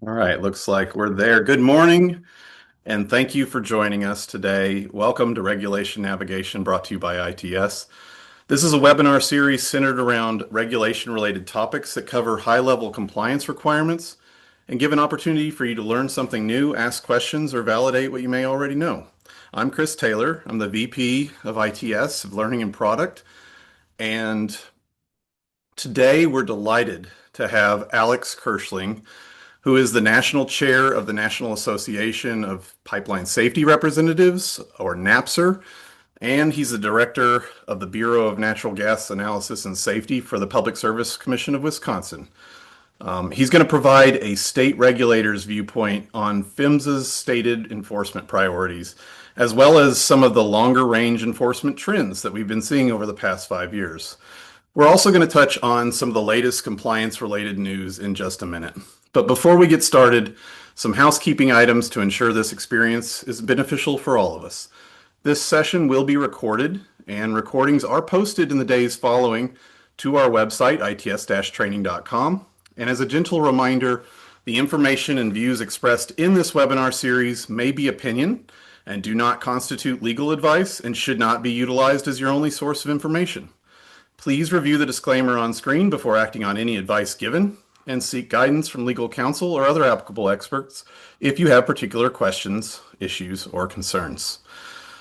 All right, looks like we're there. Good morning, and thank you for joining us today. Welcome to Regulation Navigation brought to you by ITS. This is a webinar series centered around regulation-related topics that cover high-level compliance requirements and give an opportunity for you to learn something new, ask questions, or validate what you may already know. I'm Chris Taylor. I'm the VP of ITS of Learning and Product, and today we're delighted to have Alex Kirschling, who is the National Chair of the National Association of Pipeline Safety Representatives, or NAPSR, and he's the Director of the Bureau of Natural Gas Analysis and Safety for the Public Service Commission of Wisconsin. He's going to provide a state regulator's viewpoint on PHMSA's stated enforcement priorities, as well as some of the longer range enforcement trends that we've been seeing over the past 5 years. We're also going to touch on some of the latest compliance-related news in just a minute. But before we get started, some housekeeping items to ensure this experience is beneficial for all of us. This session will be recorded, and recordings are posted in the days following to our website, its-training.com. And as a gentle reminder, the information and views expressed in this webinar series may be opinion and do not constitute legal advice and should not be utilized as your only source of information. Please review the disclaimer on screen before acting on any advice given, and seek guidance from legal counsel or other applicable experts if you have particular questions, issues, or concerns.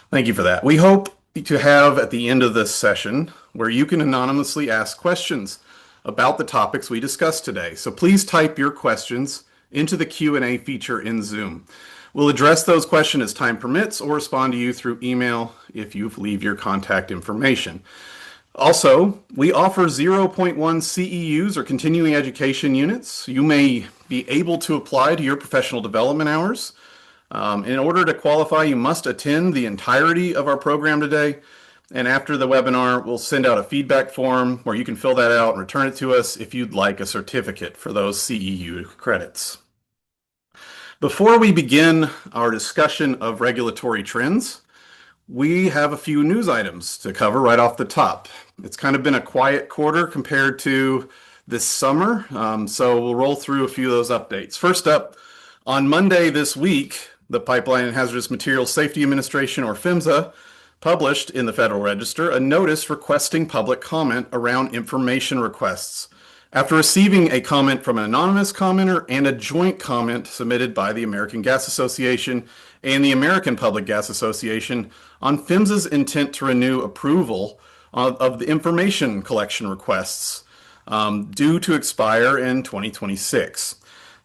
Thank you for that. We hope to have at the end of this session where you can anonymously ask questions about the topics we discussed today. So please type your questions into the Q&A feature in Zoom. We'll address those questions as time permits or respond to you through email if you leave your contact information. Also, we offer 0.1 CEUs or continuing education units. You may be able to apply to your professional development hours. In order to qualify, you must attend the entirety of our program today. And after the webinar, we'll send out a feedback form where you can fill that out and return it to us if you'd like a certificate for those CEU credits. Before we begin our discussion of regulatory trends, we have a few news items to cover right off the top. It's kind of been a quiet quarter compared to this summer, so we'll roll through a few of those updates. First up, on Monday this week, the Pipeline and Hazardous Materials Safety Administration, or PHMSA, published in the Federal Register a notice requesting public comment around information requests after receiving a comment from an anonymous commenter and a joint comment submitted by the American Gas Association and the American Public Gas Association on PHMSA's intent to renew approval of the information collection requests due to expire in 2026.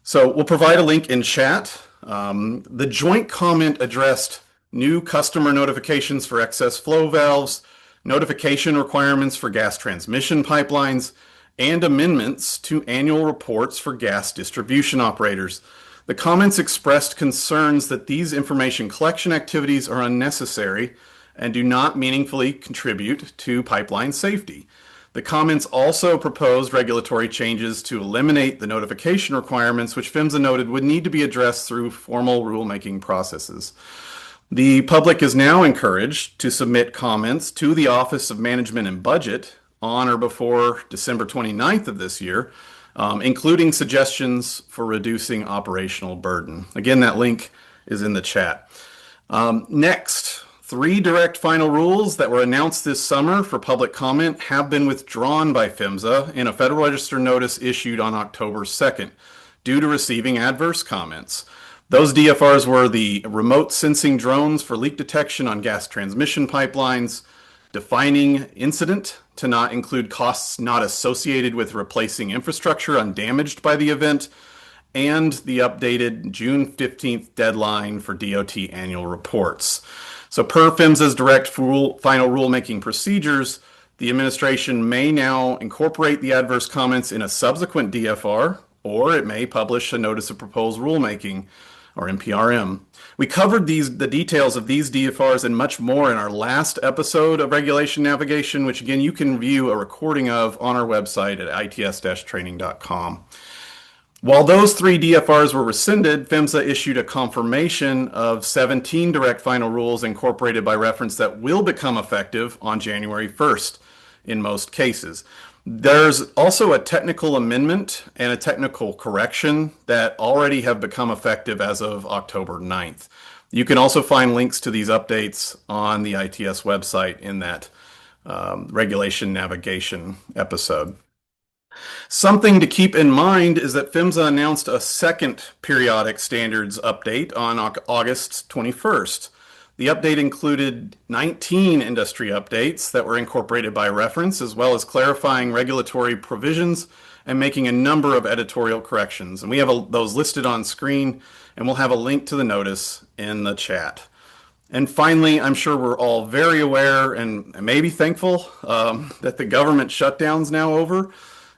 So we'll provide a link in chat. The joint comment addressed new customer notifications for excess flow valves, notification requirements for gas transmission pipelines, and amendments to annual reports for gas distribution operators. The comments expressed concerns that these information collection activities are unnecessary and do not meaningfully contribute to pipeline safety. The comments also proposed regulatory changes to eliminate the notification requirements, which PHMSA noted would need to be addressed through formal rulemaking processes. The public is now encouraged to submit comments to the Office of Management and Budget on or before December 29th of this year, including suggestions for reducing operational burden. Again, that link is in the chat. Next, 3 direct final rules that were announced this summer for public comment have been withdrawn by PHMSA in a Federal Register notice issued on October 2nd due to receiving adverse comments. Those DFRs were the remote sensing drones for leak detection on gas transmission pipelines, defining incident to not include costs not associated with replacing infrastructure undamaged by the event, and the updated June 15th deadline for DOT annual reports. So per PHMSA's direct final rulemaking procedures, the administration may now incorporate the adverse comments in a subsequent DFR, or it may publish a Notice of Proposed Rulemaking, or NPRM. We covered the details of these DFRs and much more in our last episode of Regulation Navigation, which again you can view a recording of on our website at its-training.com. While those 3 DFRs were rescinded, PHMSA issued a confirmation of 17 direct final rules incorporated by reference that will become effective on January 1st in most cases. There's also a technical amendment and a technical correction that already have become effective as of October 9th. You can also find links to these updates on the ITS website in that regulation navigation episode. Something to keep in mind is that PHMSA announced a second periodic standards update on August 21st. The update included 19 industry updates that were incorporated by reference, as well as clarifying regulatory provisions and making a number of editorial corrections. And we have those listed on screen, and we'll have a link to the notice in the chat. And finally, I'm sure we're all very aware and maybe thankful that the government shutdown's now over.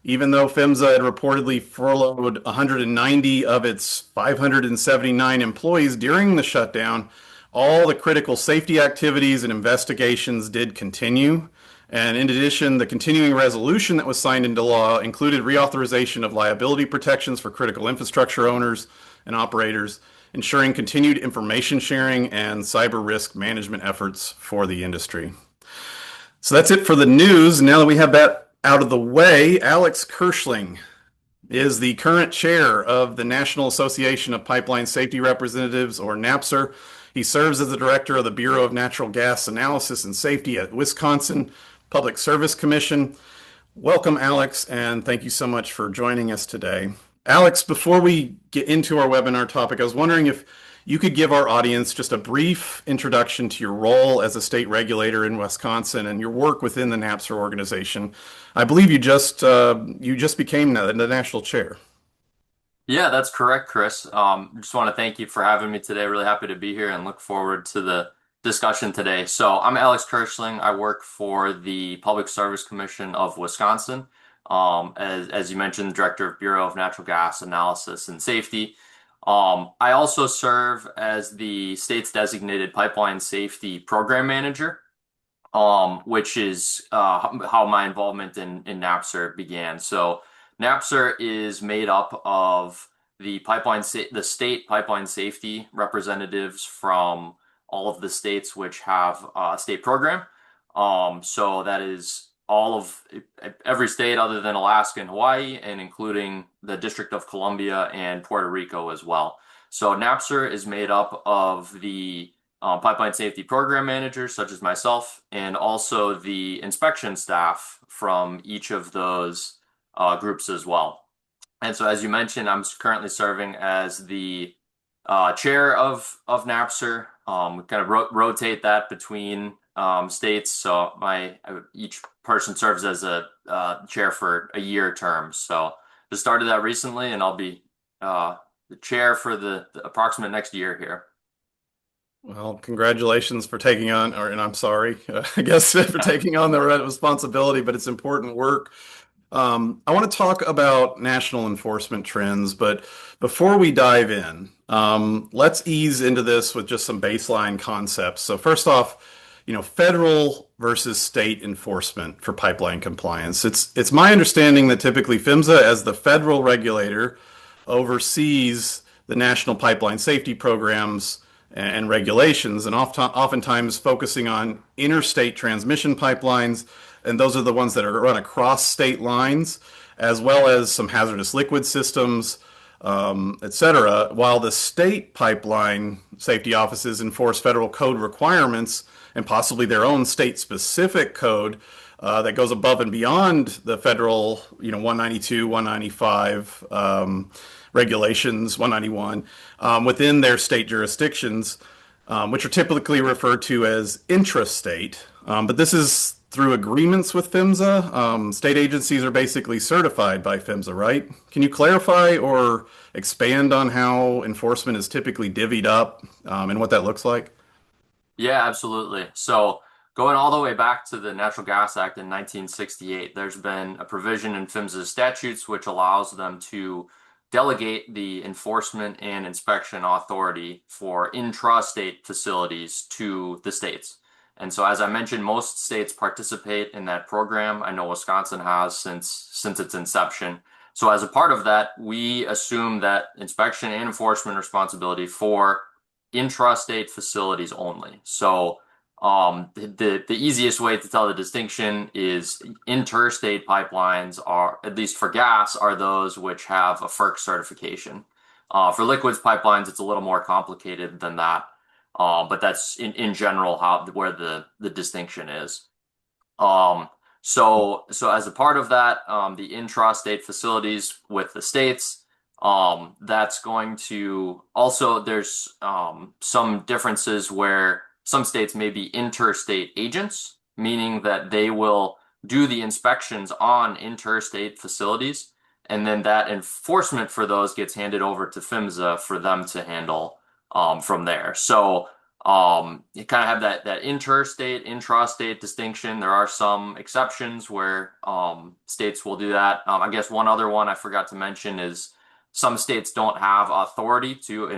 Even though PHMSA had reportedly furloughed 190 of its 579 employees during the shutdown, all the critical safety activities and investigations did continue. And in addition, the continuing resolution that was signed into law included reauthorization of liability protections for critical infrastructure owners and operators, ensuring continued information sharing and cyber risk management efforts for the industry. So that's it for the news. Now that we have that out of the way, Alex Kirschling is the current chair of the National Association of Pipeline Safety Representatives, or NAPSR. He serves as the director of the Bureau of Natural Gas Analysis and Safety at Wisconsin Public Service Commission. Welcome, Alex, and thank you so much for joining us today. Alex, before we get into our webinar topic, I was wondering if you could give our audience just a brief introduction to your role as a state regulator in Wisconsin and your work within the NAPSR organization. I believe you just became the national chair. Yeah, that's correct, Chris. Just want to thank you for having me today. Really happy to be here and look forward to the discussion today. So I'm Alex Kirschling. I work for the Public Service Commission of Wisconsin. As you mentioned, Director of Bureau of Natural Gas Analysis and Safety. I also serve as the state's designated Pipeline Safety Program Manager, which is how my involvement in NAPSR began. So NAPSR is made up of the state pipeline safety representatives from all of the states which have a state program. So that is all of every state other than Alaska and Hawaii, and including the District of Columbia and Puerto Rico as well. So NAPSR is made up of the pipeline safety program managers, such as myself, and also the inspection staff from each of those groups as well. And so, as you mentioned, I'm currently serving as the chair of NAPSR. We kind of rotate that between states. So each person serves as a chair for a year term. So just started that recently, and I'll be the chair for the approximate next year here. Well, congratulations for taking on, and I'm sorry, I guess, for taking on the responsibility, but it's important work. I want to talk about national enforcement trends, but before we dive in, let's ease into this with just some baseline concepts. So first off, federal versus state enforcement for pipeline compliance. It's my understanding that typically PHMSA, as the federal regulator, oversees the national pipeline safety programs and regulations, and oftentimes focusing on interstate transmission pipelines, and those are the ones that are run across state lines, as well as some hazardous liquid systems, etc. While the state pipeline safety offices enforce federal code requirements and possibly their own state-specific code that goes above and beyond the federal, 192, 195 regulations, 191, within their state jurisdictions, which are typically referred to as intrastate. But this is through agreements with PHMSA. State agencies are basically certified by PHMSA, right? Can you clarify or expand on how enforcement is typically divvied up and what that looks like? Yeah, absolutely. So going all the way back to the Natural Gas Act in 1968, there's been a provision in PHMSA's statutes which allows them to delegate the enforcement and inspection authority for intrastate facilities to the states. And so, as I mentioned, most states participate in that program. I know Wisconsin has since its inception. So, as a part of that, we assume that inspection and enforcement responsibility for intrastate facilities only. So, The easiest way to tell the distinction is interstate pipelines are, at least for gas, are those which have a FERC certification. For liquids pipelines, it's a little more complicated than that. But that's in general how where the distinction is. Um, so as a part of that, the intrastate facilities with the states, that's going to also there's some differences where some states may be interstate agents, meaning that they will do the inspections on interstate facilities, and then that enforcement for those gets handed over to PHMSA for them to handle from there. So you kind of have that interstate, intrastate distinction. There are some exceptions where states will do that. I guess one other one I forgot to mention is some states don't have authority to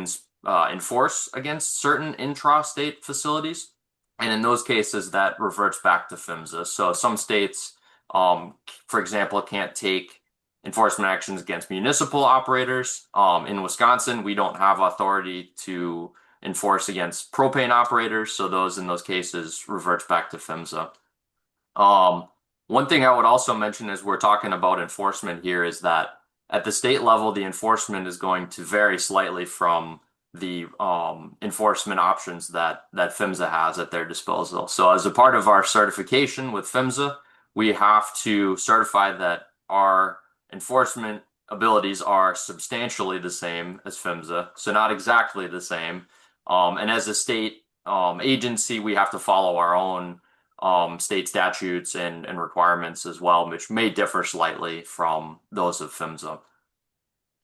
enforce against certain intrastate facilities. And in those cases, that reverts back to PHMSA. So some states, for example, can't take enforcement actions against municipal operators. In Wisconsin, we don't have authority to enforce against propane operators, so those in those cases reverts back to PHMSA. One thing I would also mention as we're talking about enforcement here is that at the state level, the enforcement is going to vary slightly from the enforcement options that PHMSA has at their disposal. So as a part of our certification with PHMSA, we have to certify that our enforcement abilities are substantially the same as PHMSA, so not exactly the same. And as a state agency, we have to follow our own state statutes and requirements as well, which may differ slightly from those of PHMSA.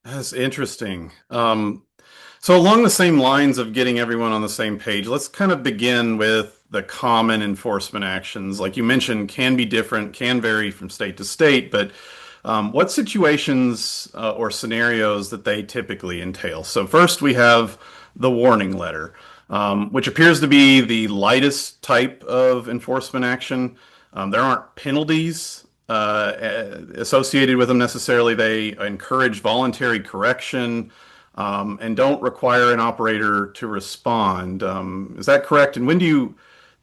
That's interesting. So along the same lines of getting everyone on the same page, let's kind of begin with the common enforcement actions. Like you mentioned, can be different, can vary from state to state, but what situations or scenarios that they typically entail? So first we have the warning letter, which appears to be the lightest type of enforcement action. There aren't penalties associated with them necessarily. They encourage voluntary correction and don't require an operator to respond. Is that correct? And when do you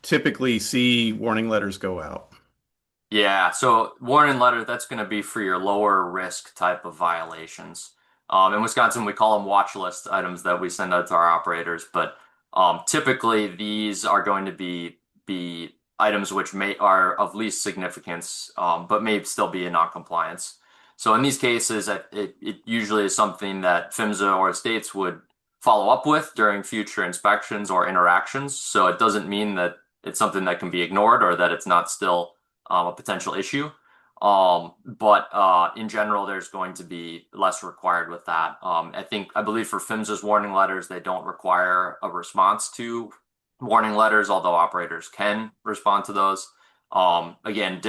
typically see warning letters go out? Yeah, so warning letter, that's going to be for your lower risk type of violations. In Wisconsin, we call them watch list items that we send out to our operators, but typically these are going to be items which may are of least significance, but may still be in non-compliance. So in these cases, it usually is something that PHMSA or states would follow up with during future inspections or interactions. So it doesn't mean that it's something that can be ignored or that it's not still a potential issue. But in general, there's going to be less required with that. I believe for PHMSA's warning letters, they don't require a response to warning letters, although operators can respond to those. Again,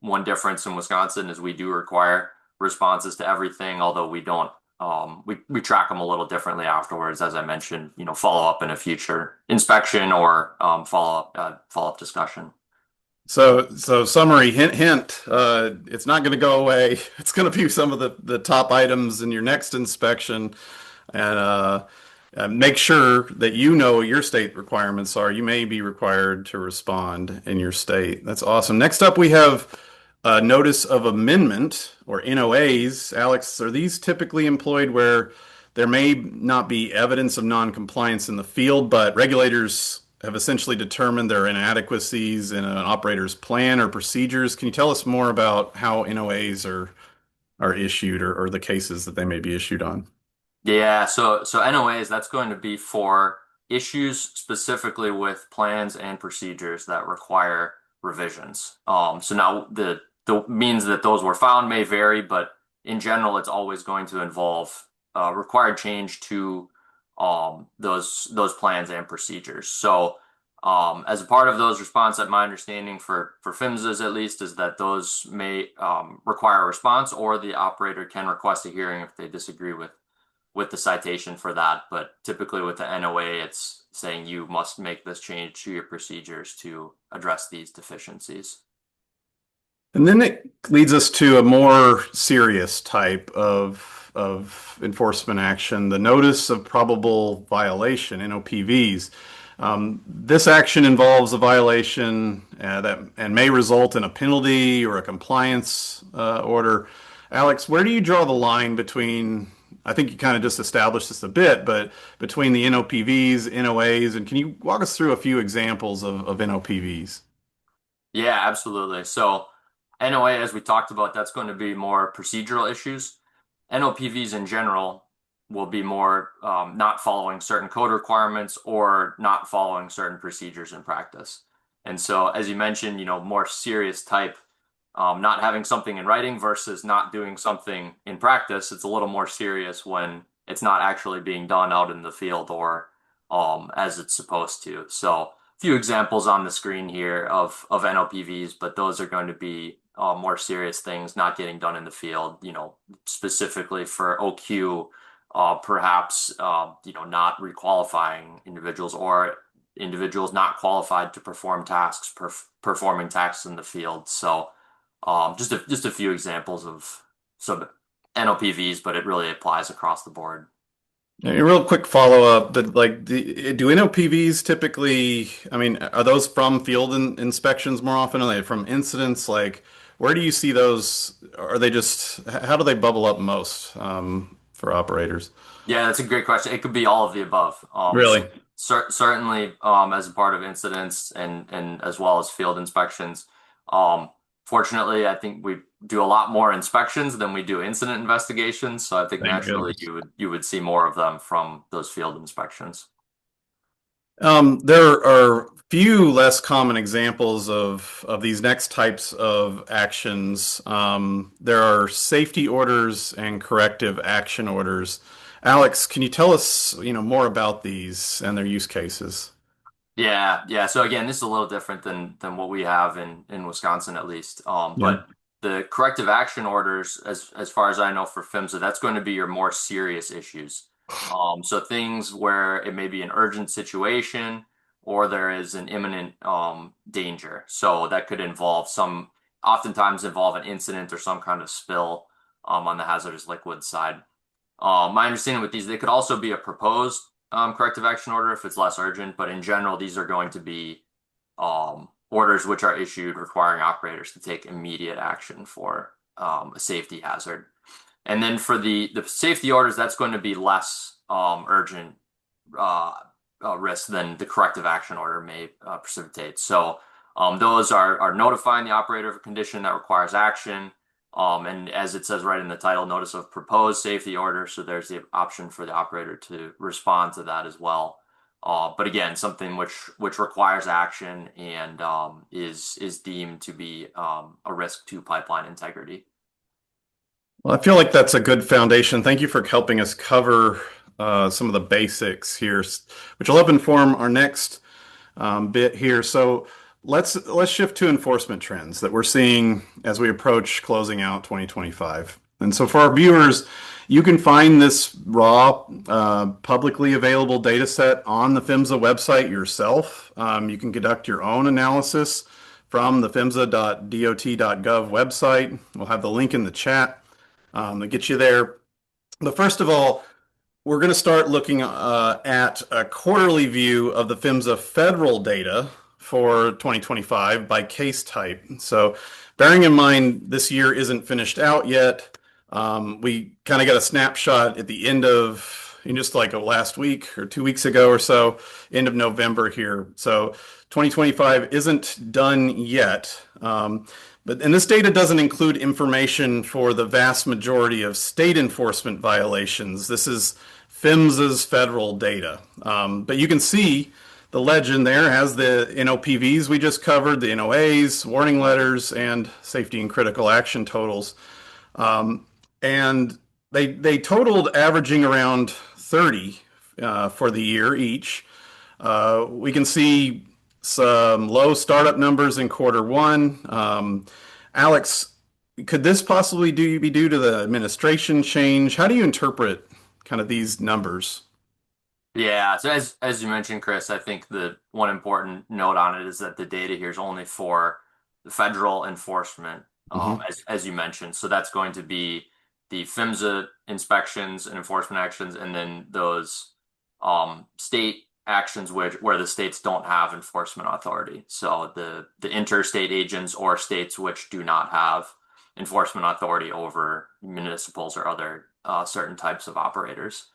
one difference in Wisconsin is we do require responses to everything, although we don't. We track them a little differently afterwards, as I mentioned. Follow up in a future inspection or follow up discussion. So summary, hint, hint, it's not going to go away. It's going to be some of the top items in your next inspection. And make sure that you know your state requirements are. You may be required to respond in your state. That's awesome. Next up, we have notice of amendment or NOAs. Alex, are these typically employed where there may not be evidence of noncompliance in the field, but regulators have essentially determined their inadequacies in an operator's plan or procedures? Can you tell us more about how NOAs are issued or the cases that they may be issued on? Yeah, so NOAs, that's going to be for issues specifically with plans and procedures that require revisions. So now the means that those were found may vary, but in general, it's always going to involve required change to those plans and procedures. So as a part of those response, my understanding for PHMSA's at least is that those may require a response, or the operator can request a hearing if they disagree with the citation for that. But typically with the NOA, it's saying you must make this change to your procedures to address these deficiencies. And then it leads us to a more serious type of enforcement action, the notice of probable violation, NOPVs. This action involves a violation and may result in a penalty or a compliance order. Alex, where do you draw the line between, I think you kind of just established this a bit, but between the NOPVs, NOAs, and can you walk us through a few examples of NOPVs? Yeah, absolutely. So NOA, as we talked about, that's going to be more procedural issues. NOPVs in general will be more not following certain code requirements or not following certain procedures in practice. And so, as you mentioned, more serious type, not having something in writing versus not doing something in practice, it's a little more serious when it's not actually being done out in the field or as it's supposed to. So, few examples on the screen here of NOPVs, but those are going to be more serious things not getting done in the field, specifically for OQ, perhaps, not requalifying individuals or individuals not qualified to perform tasks, performing tasks in the field. So, just a few examples of some NOPVs, but it really applies across the board. A real quick follow-up, but like, do NOPVs typically, I mean, are those from field inspections more often? Are they from incidents? Like, where do you see those? Are they just, how do they bubble up most for operators? Yeah, that's a great question. It could be all of the above. Really? Certainly, as a part of incidents and as well as field inspections. Fortunately, I think we do a lot more inspections than we do incident investigations. So I think Thank naturally goodness. you would see more of them from those field inspections. There are few less common examples of these next types of actions. There are safety orders and corrective action orders. Alex, can you tell us, more about these and their use cases? Yeah, yeah. So again, this is a little different than what we have in Wisconsin at least. Yeah. But the corrective action orders, as far as I know for PHMSA, that's going to be your more serious issues. So things where it may be an urgent situation or there is an imminent danger. So that could involve oftentimes involve an incident or some kind of spill on the hazardous liquid side. My understanding with these, they could also be a proposed corrective action order if it's less urgent, but in general, these are going to be orders which are issued requiring operators to take immediate action for a safety hazard. And then for the safety orders, that's going to be less urgent uh, risk than the corrective action order may precipitate. So those are notifying the operator of a condition that requires action. And as it says right in the title, notice of proposed safety order. So there's the option for the operator to respond to that as well. But again, something which requires action and is deemed to be a risk to pipeline integrity. Well, I feel like that's a good foundation. Thank you for helping us cover some of the basics here, which will help inform our next bit here. So let's shift to enforcement trends that we're seeing as we approach closing out 2025. And so for our viewers, you can find this raw, publicly available data set on the PHMSA website yourself. You can conduct your own analysis from the phmsa.dot.gov website. We'll have the link in the chat that gets you there. But first of all, we're going to start looking at a quarterly view of the PHMSA federal data for 2025 by case type. So bearing in mind this year isn't finished out yet, we kind of got a snapshot at the end of, in just like last week or 2 weeks ago or so, end of November here. So 2025 isn't done yet. And this data doesn't include information for the vast majority of state enforcement violations. This is PHMSA's federal data. But you can see the legend there has the NOPVs we just covered, the NOAs, warning letters, and safety and critical action totals. And they totaled averaging around 30 for the year each. We can see some low startup numbers in quarter 1. Alex, could this possibly be due to the administration change? How do you interpret kind of these numbers? Yeah, so as you mentioned, Chris, I think the one important note on it is that the data here is only for the federal enforcement, Mhm. as you mentioned. So that's going to be the PHMSA inspections and enforcement actions, and then those state actions where the states don't have enforcement authority. So the interstate agents or states which do not have enforcement authority over municipals or other certain types of operators.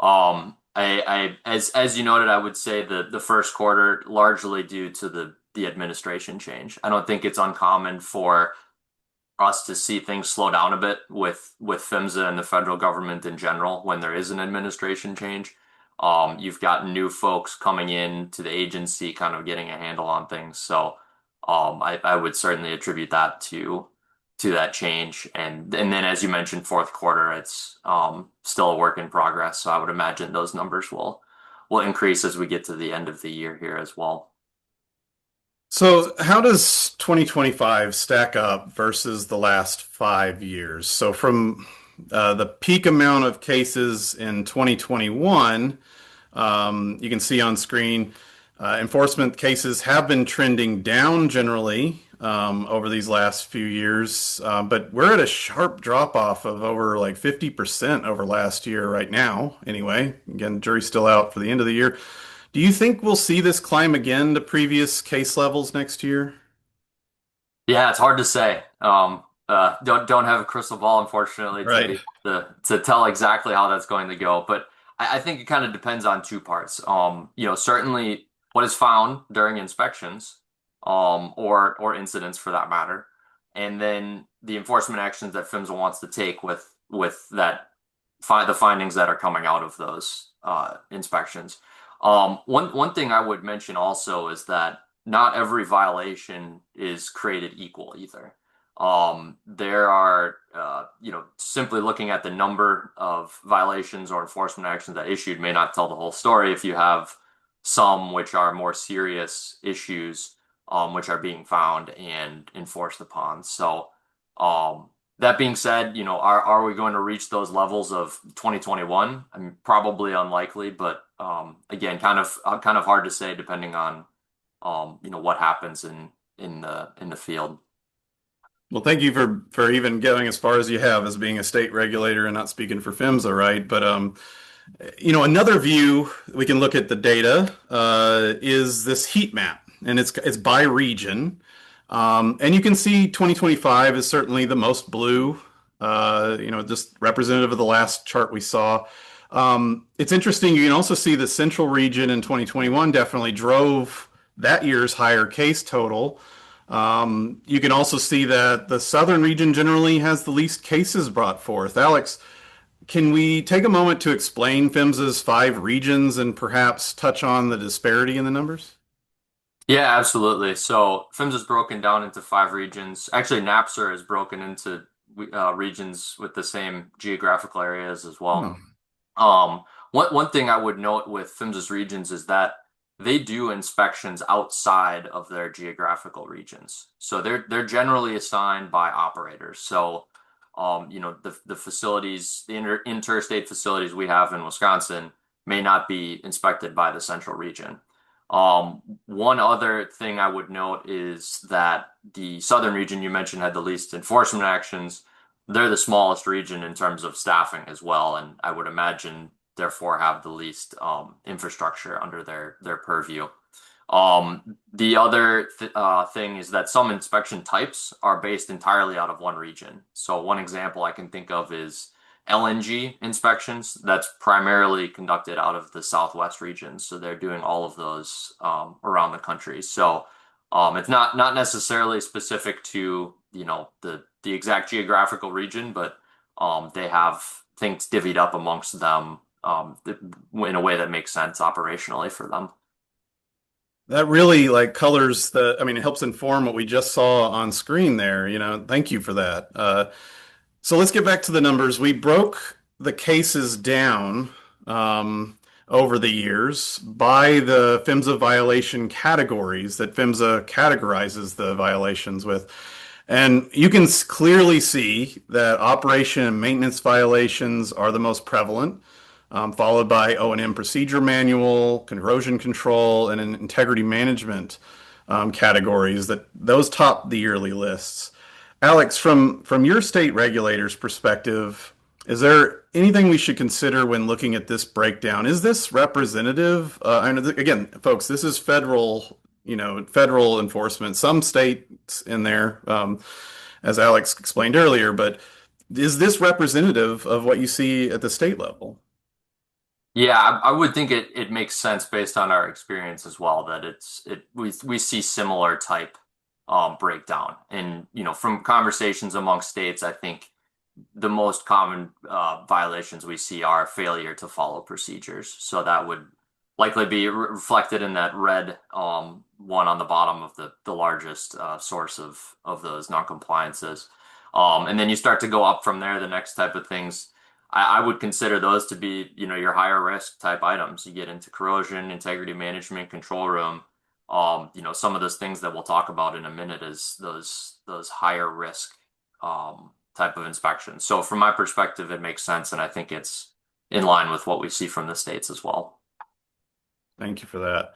As you noted, I would say the first quarter largely due to the administration change. I don't think it's uncommon for us to see things slow down a bit with PHMSA and the federal government in general when there is an administration change. You've got new folks coming in to the agency, kind of getting a handle on things. So I would certainly attribute that to that change. And then as you mentioned, fourth quarter, it's still a work in progress. So I would imagine those numbers will increase as we get to the end of the year here as well. So, how does 2025 stack up versus the last 5 years? So, from the peak amount of cases in 2021, you can see on screen, enforcement cases have been trending down generally over these last few years, but we're at a sharp drop off of over like 50% over last year right now. Anyway, again, jury's still out for the end of the year. Do you think we'll see this climb again to previous case levels next year? Yeah, it's hard to say. Don't have a crystal ball, unfortunately, to Right. be to tell exactly how that's going to go. But I think it kind of depends on two parts. Certainly what is found during inspections, or incidents for that matter, and then the enforcement actions that PHMSA wants to take with the findings that are coming out of those inspections. One thing I would mention also is that not every violation is created equal either. There are, simply looking at the number of violations or enforcement actions that issued may not tell the whole story if you have some which are more serious issues, which are being found and enforced upon. So, that being said, are we going to reach those levels of 2021? I mean, probably unlikely, but again, kind of hard to say depending on what happens in the field. Well, thank you for even going as far as you have as being a state regulator and not speaking for PHMSA, right? But another view we can look at the data is this heat map, and it's by region. And you can see 2025 is certainly the most blue, just representative of the last chart we saw. It's interesting. You can also see the central region in 2021 definitely drove that year's higher case total. You can also see that the southern region generally has the least cases brought forth. Alex, can we take a moment to explain PHMSA's 5 regions and perhaps touch on the disparity in the numbers? Yeah, absolutely. So PHMSA is broken down into 5 regions. Actually, NAPSR is broken into regions with the same geographical areas as well. Oh, One thing I would note with PHMSA's regions is that they do inspections outside of their geographical regions. So they're generally assigned by operators. So, the facilities, the interstate facilities we have in Wisconsin may not be inspected by the central region. One other thing I would note is that the southern region you mentioned had the least enforcement actions. They're the smallest region in terms of staffing as well, and I would imagine therefore have the least infrastructure under their purview. The other thing is that some inspection types are based entirely out of one region. So one example I can think of is LNG inspections. That's primarily conducted out of the Southwest region. So they're doing all of those around the country. So it's not necessarily specific to the exact geographical region, but they have things divvied up amongst them in a way that makes sense operationally for them. that really like colors it helps inform what we just saw on screen there. Thank you for that. So let's get back to the numbers. We broke the cases down over the years by the PHMSA violation categories that PHMSA categorizes the violations with. And you can clearly see that operation and maintenance violations are the most prevalent, followed by O&M procedure manual, corrosion control, and integrity management categories. Those top the yearly lists. Alex, from your state regulator's perspective, Is there anything we should consider when looking at this breakdown? Is this representative? And again, folks, this is federal, federal enforcement. Some states in there, as Alex explained earlier, but is this representative of what you see at the state level? Yeah, I would think it makes sense based on our experience as well that we see similar type breakdown. And from conversations among states, I think the most common violations we see are failure to follow procedures. So that would likely be reflected in that red one on the bottom of the largest source of those non-compliances. And then you start to go up from there, the next type of things. I would consider those to be, your higher risk type items. You get into corrosion, integrity management, control room. Some of those things that we'll talk about in a minute is those higher risk type of inspections. So from my perspective, it makes sense, and I think it's in line with what we see from the states as well. Thank you for that.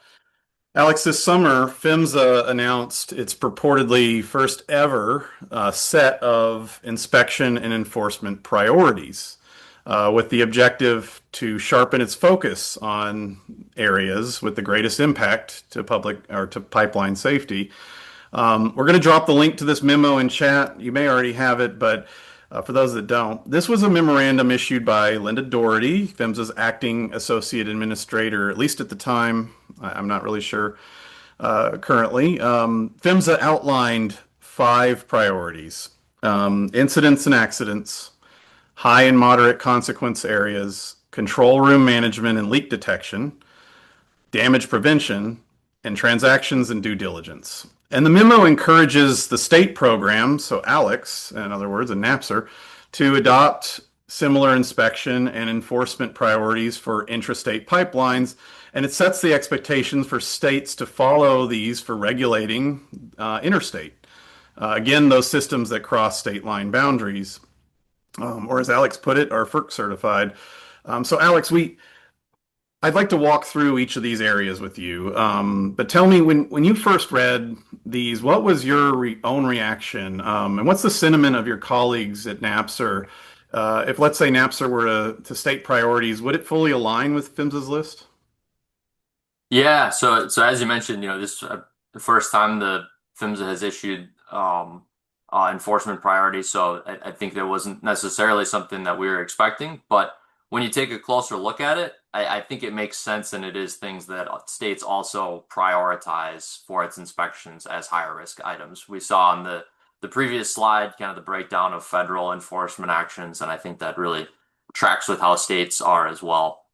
Alex, this summer, PHMSA announced its purportedly first ever set of inspection and enforcement priorities, with the objective to sharpen its focus on areas with the greatest impact to public or to pipeline safety. We're going to drop the link to this memo in chat. You may already have it, but for those that don't, this was a memorandum issued by Linda Doherty, PHMSA's acting associate administrator, at least at the time. I'm not really sure currently. PHMSA outlined 5 priorities: incidents and accidents, high and moderate consequence areas, control room management and leak detection, damage prevention, and transactions and due diligence. And the memo encourages the state program, so Alex, in other words, a NAPSR, to adopt similar inspection and enforcement priorities for intrastate pipelines. And it sets the expectations for states to follow these for regulating interstate. Again, those systems that cross state line boundaries, or as Alex put it, are FERC certified. So Alex, I'd like to walk through each of these areas with you. But tell me, when you first read these, what was your own reaction? And what's the sentiment of your colleagues at NAPSR? If, let's say, NAPSR were to state priorities, would it fully align with PHMSA's list? Yeah, so as you mentioned, this the first time the PHMSA has issued enforcement priorities, so I think there wasn't necessarily something that we were expecting, but when you take a closer look at it, I think it makes sense, and it is things that states also prioritize for its inspections as higher risk items. We saw on the previous slide kind of the breakdown of federal enforcement actions, and I think that really tracks with how states are as well.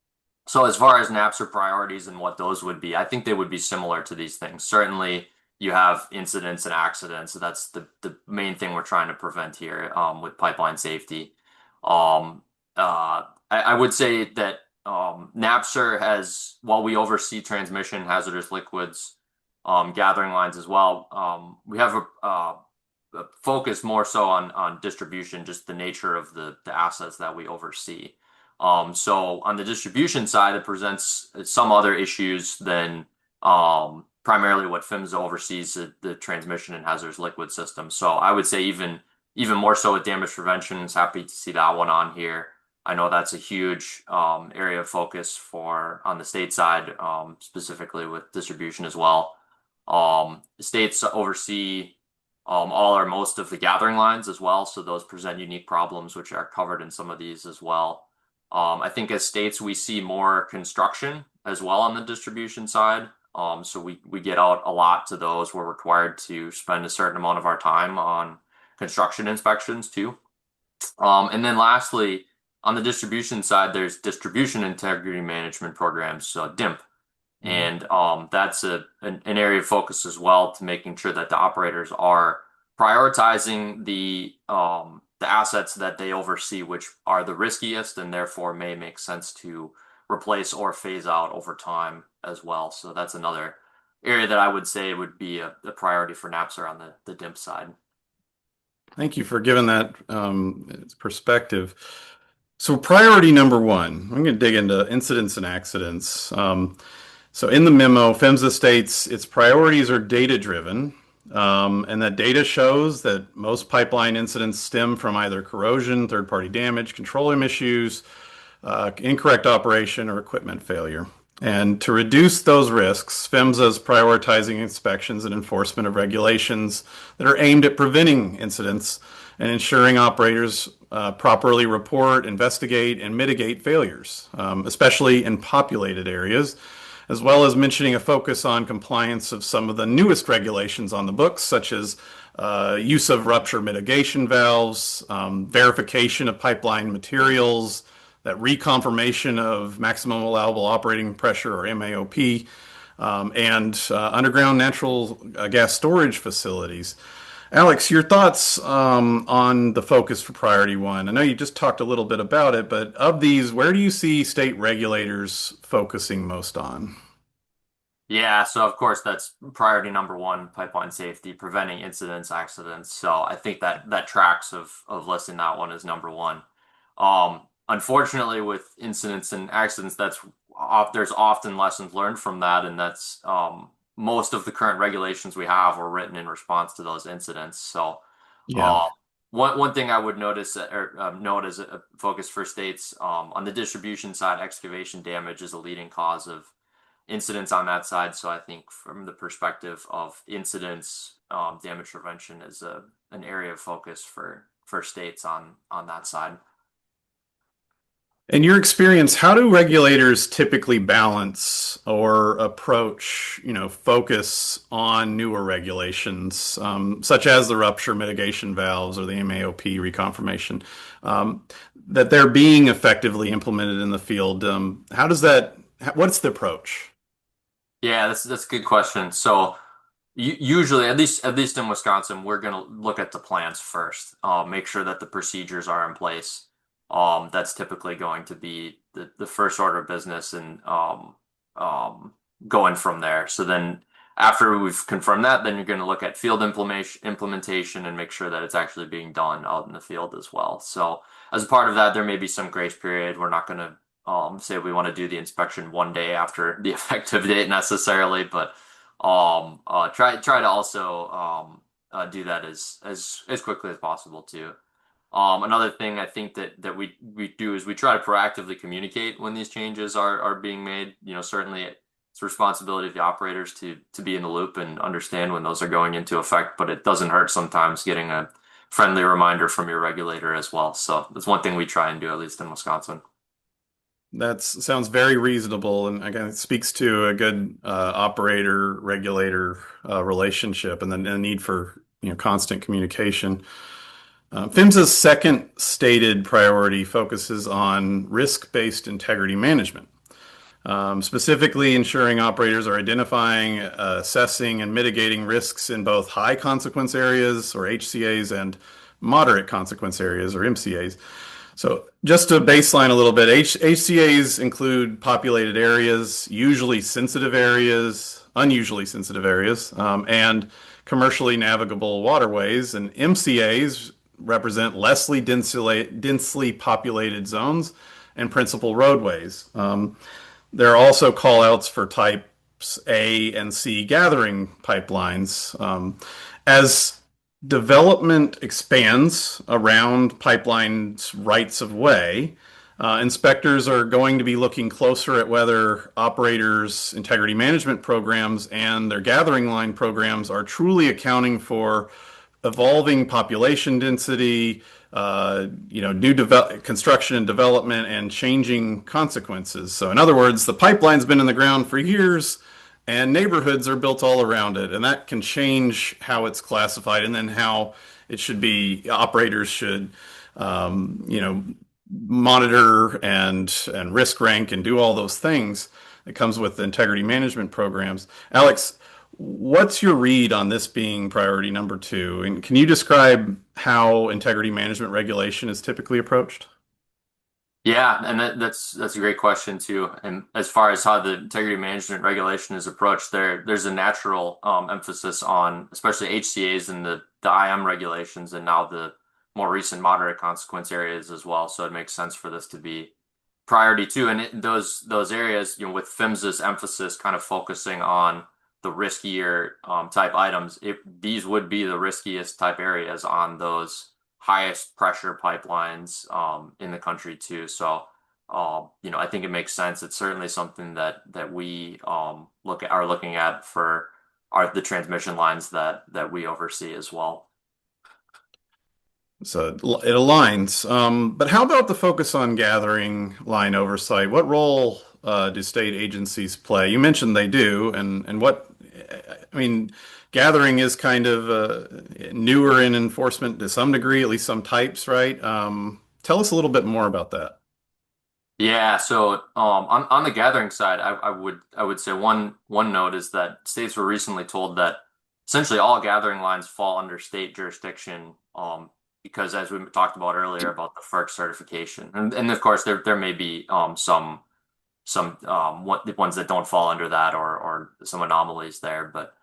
So as far as NAPSR priorities and what those would be, I think they would be similar to these things. Certainly, you have incidents and accidents. So that's the main thing we're trying to prevent here with pipeline safety. I would say that NAPSR has, while we oversee transmission, hazardous liquids, gathering lines as well, we have a focus more so on distribution, just the nature of the assets that we oversee. So on the distribution side, it presents some other issues than primarily what PHMSA oversees, the transmission and hazardous liquid system. So I would say even more so with damage prevention. Is happy to see that one on here. I know that's a huge area of focus for on the state side, specifically with distribution as well. States oversee all or most of the gathering lines as well, so those present unique problems which are covered in some of these as well. I think as states we see more construction as well on the distribution side. So we get out a lot to those. We're required to spend a certain amount of our time on construction inspections too. And then lastly, on the distribution side, there's distribution integrity management programs, so DIMP. And that's an area of focus as well, to making sure that the operators are prioritizing the assets that they oversee, which are the riskiest and therefore may make sense to replace or phase out over time as well. So that's another area that I would say would be a priority for NAPSR on the DIMP side. Thank you for giving that perspective. So priority number 1, I'm going to dig into incidents and accidents. So in the memo, PHMSA states its priorities are data-driven, And that data shows that most pipeline incidents stem from either corrosion, third-party damage, control room issues, incorrect operation, or equipment failure. And to reduce those risks, PHMSA is prioritizing inspections and enforcement of regulations that are aimed at preventing incidents and ensuring operators properly report, investigate, and mitigate failures, especially in populated areas, as well as mentioning a focus on compliance of some of the newest regulations on the books, such as use of rupture mitigation valves, verification of pipeline materials, that reconfirmation of maximum allowable operating pressure or MAOP, and underground natural gas storage facilities. Alex, your thoughts on the focus for priority one? I know you just talked a little bit about it, but of these, where do you see state regulators focusing most on? Yeah, so of course that's priority number one, pipeline safety, preventing incidents, accidents. So I think that tracks of listing that one as number one. Unfortunately, with incidents and accidents, there's often lessons learned from that, and that's most of the current regulations we have were written in response to those incidents. So Yeah. um, one thing I would notice or note as a focus for states on the distribution side, excavation damage is a leading cause of incidents on that side. So I think from the perspective of incidents, damage prevention is an area of focus for states on that side. In your experience, how do regulators typically balance or approach, focus on newer regulations, such as the rupture mitigation valves or the MAOP reconfirmation, that they're being effectively implemented in the field? What's the approach? Yeah, that's a good question. So usually, at least in Wisconsin, we're going to look at the plans first, make sure that the procedures are in place. That's typically going to be the first order of business, and um, going from there. So then, after we've confirmed that, then you're going to look at field implementation and make sure that it's actually being done out in the field as well. So as a part of that, there may be some grace period. We're not going to say we want to do the inspection one day after the effective date necessarily, but try to also do that as quickly as possible too. Another thing I think that we do is we try to proactively communicate when these changes are being made. Certainly it's the responsibility of the operators to be in the loop and understand when those are going into effect, but it doesn't hurt sometimes getting a friendly reminder from your regulator as well. So that's one thing we try and do, at least in Wisconsin. That sounds very reasonable, and again, it speaks to a good operator regulator relationship, and then the need for constant communication. PHMSA's second stated priority focuses on risk-based integrity management, specifically ensuring operators are identifying, assessing, and mitigating risks in both high consequence areas, or HCAs, and moderate consequence areas, or MCAs. So just to baseline a little bit, HCAs include populated areas, usually sensitive areas, unusually sensitive areas, and commercially navigable waterways. And MCAs represent densely populated zones and principal roadways. There are also callouts for types A and C gathering pipelines. As development expands around pipelines' rights of way, inspectors are going to be looking closer at whether operators' integrity management programs and their gathering line programs are truly accounting for evolving population density, construction and development, and changing consequences. So, in other words, the pipeline's been in the ground for years, and neighborhoods are built all around it, and that can change how it's classified, and then how it should be. Operators should, monitor and risk rank and do all those things that comes with the integrity management programs. Alex, what's your read on this being priority number two? And can you describe how integrity management regulation is typically approached? Yeah, and that's a great question too. And as far as how the integrity management regulation is approached, there's a natural emphasis on especially HCA's and the IM regulations, and now the more recent moderate consequence areas as well. So it makes sense for this to be priority two. And those areas, with PHMSA's emphasis kind of focusing on the riskier type items, these would be the riskiest type areas on those highest pressure pipelines in the country too. So, I think it makes sense. It's certainly something that we are looking at for the transmission lines that we oversee as well. So it aligns. But how about the focus on gathering line oversight? What role do state agencies play? You mentioned they do, and I mean, gathering is kind of newer in enforcement to some degree, at least some types, right? Tell us a little bit more about that. Yeah, so on the gathering side, I would say one note is that states were recently told that essentially all gathering lines fall under state jurisdiction, because as we talked about earlier about the FERC certification, and of course there may be the ones that don't fall under that, or some anomalies there, but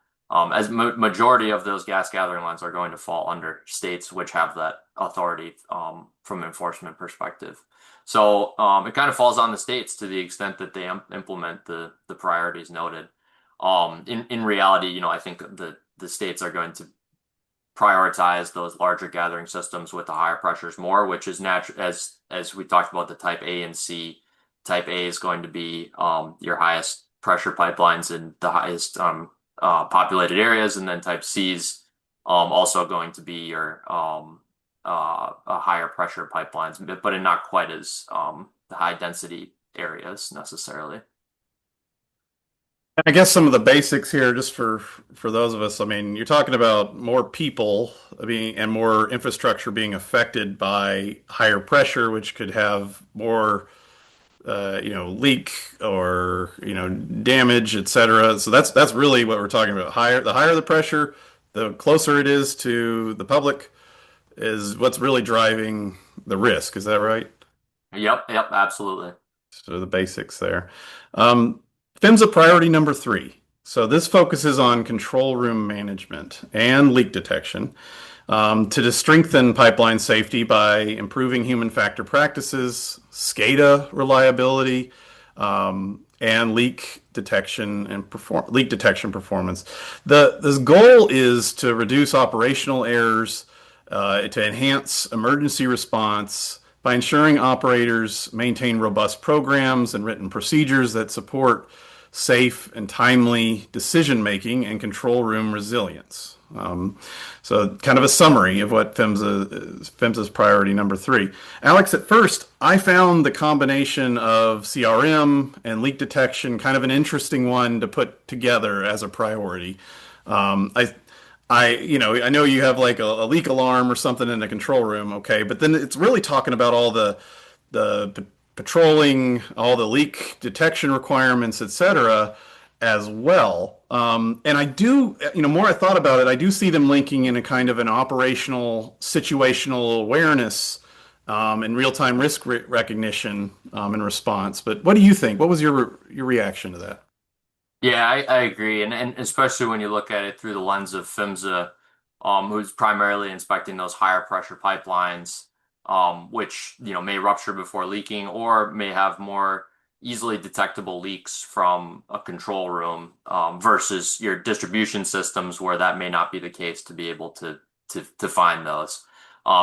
as majority of those gas gathering lines are going to fall under states which have that authority from an enforcement perspective. So it kind of falls on the states to the extent that they implement the priorities noted. In reality, I think the states are going to prioritize those larger gathering systems with the higher pressures more, which is natural as we talked about the type A and C. Type A is going to be your highest pressure pipelines in the highest populated areas, and then type C is also going to be your higher pressure pipelines, but in not quite as the high density areas necessarily. I guess some of the basics here, just for those of us. I mean, you're talking about more people being and more infrastructure being affected by higher pressure, which could have more leak or, damage, et cetera. So that's really what we're talking about. The higher the pressure, the closer it is to the public is what's really driving the risk. Is that right? Yep, absolutely. So the basics there. Um, PHMSA priority number 3. So this focuses on control room management and leak detection to strengthen pipeline safety by improving human factor practices, SCADA reliability, and leak detection performance. This goal is to reduce operational errors, to enhance emergency response by ensuring operators maintain robust programs and written procedures that support safe and timely decision making and control room resilience. So kind of a summary of what PHMSA's priority number 3. Alex, at first, I found the combination of CRM and leak detection kind of an interesting one to put together as a priority. Um, I, I know you have like a leak alarm or something in the control room, okay, but then it's really talking about all the patrolling, all the leak detection requirements, et cetera, as well. And I do, more I thought about it, I do see them linking in a kind of an operational situational awareness and real-time risk recognition and response. But what do you think? What was your reaction to that? Yeah, I agree, and especially when you look at it through the lens of PHMSA, who's primarily inspecting those higher pressure pipelines, which may rupture before leaking or may have more easily detectable leaks from a control room, versus your distribution systems where that may not be the case to be able to find those.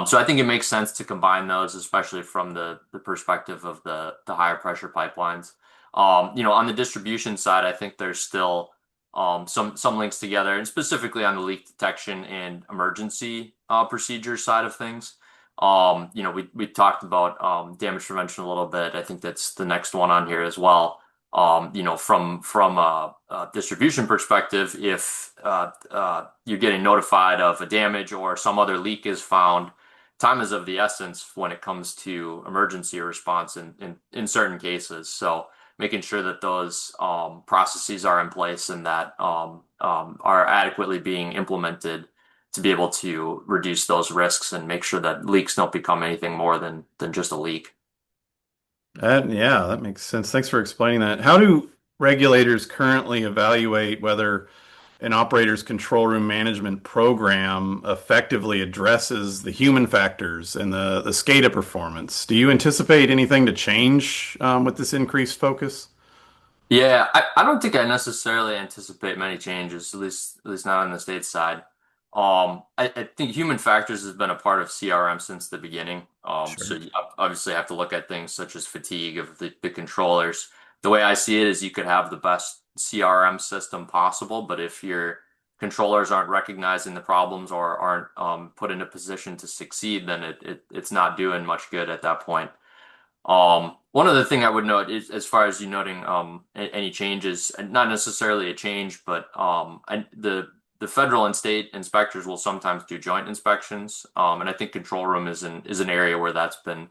So I think it makes sense to combine those, especially from the perspective of the higher pressure pipelines. On the distribution side, I think there's still some links together, and specifically on the leak detection and emergency procedure side of things. We talked about damage prevention a little bit. I think that's the next one on here as well. From a distribution perspective, if you're getting notified of a damage or some other leak is found, time is of the essence when it comes to emergency response in certain cases. So making sure that those processes are in place and that are adequately being implemented to be able to reduce those risks and make sure that leaks don't become anything more than just a leak. Yeah, that makes sense. Thanks for explaining that. How do regulators currently evaluate whether an operator's control room management program effectively addresses the human factors and the SCADA performance? Do you anticipate anything to change with this increased focus? Yeah, I don't think I necessarily anticipate many changes, at least not on the state side. I think human factors has been a part of CRM since the beginning. So Sure. you obviously have to look at things such as fatigue of the controllers. The way I see it is you could have the best CRM system possible, but if your controllers aren't recognizing the problems or aren't put in a position to succeed, then it's not doing much good at that point. One other thing I would note is, as far as you noting any changes, and not necessarily a change, but the federal and state inspectors will sometimes do joint inspections, and I think control room is an area where that's been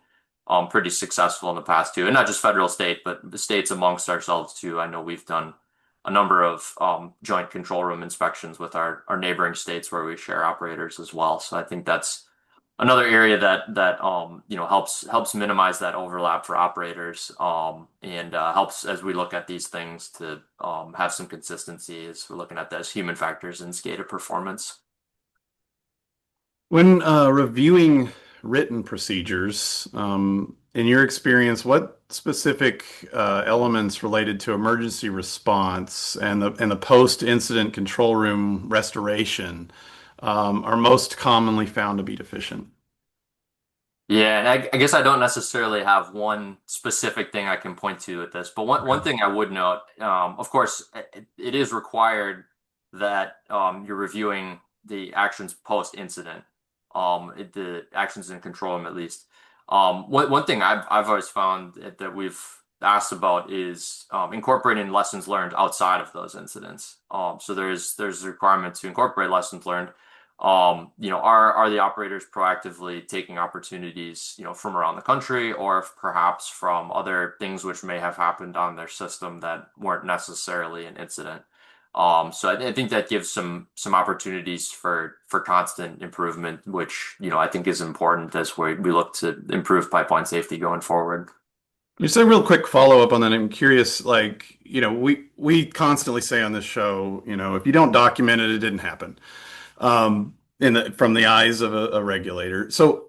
pretty successful in the past too, and not just federal state, but the states amongst ourselves too. I know we've done a number of joint control room inspections with our neighboring states where we share operators as well. So I think that's another area that helps minimize that overlap for operators and helps as we look at these things to have some consistency as we're looking at those human factors and SCADA performance. When reviewing written procedures, in your experience, what specific elements related to emergency response and the post-incident control room restoration are most commonly found to be deficient? Yeah, and I guess I don't necessarily have one specific thing I can point to with this, but one Okay. thing I would note, of course, it is required that you're reviewing the actions post incident, the actions in control room at least. One thing I've always found that we've asked about is incorporating lessons learned outside of those incidents. So there's a requirement to incorporate lessons learned. Are the operators proactively taking opportunities, from around the country or if perhaps from other things which may have happened on their system that weren't necessarily an incident? So I think that gives some opportunities for constant improvement, which, I think is important as we look to improve pipeline safety going forward. Just a real quick follow-up on that. I'm curious, like, we constantly say on this show, if you don't document it, it didn't happen. From the eyes of a regulator. So,